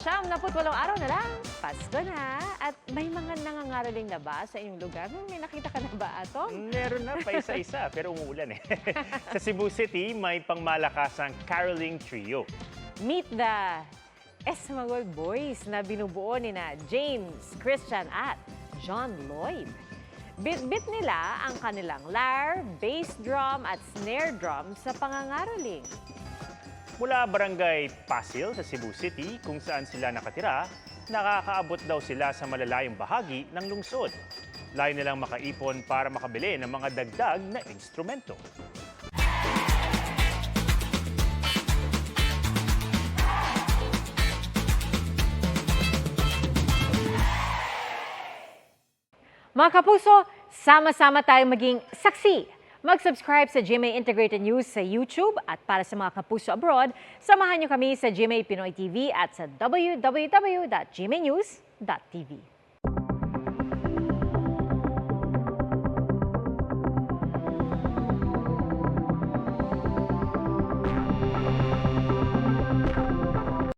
Siyam-na-putwalong araw na lang, Pasko na. At may mga nangangaraling na ba sa inyong lugar? May nakita ka na ba, Atong? Meron na pa isa-isa, pero umuulan eh. Sa Cebu City, may pangmalakasang caroling trio. Meet the Esmagol Boys na binubuo ni na James, Christian at John Lloyd. Bit-bit nila ang kanilang lyre, bass drum at snare drum sa pangangaraling. Mula Barangay Pasil sa Cebu City, kung saan sila nakatira, nakakaabot daw sila sa malalayong bahagi ng lungsod. Layo nilang makaipon para makabili ng mga dagdag na instrumento. Mga kapuso, sama-sama tayong maging saksi. Mag-subscribe sa GMA Integrated News sa YouTube at para sa mga kapuso abroad, samahan niyo kami sa GMA Pinoy TV at sa www.gmanews.tv.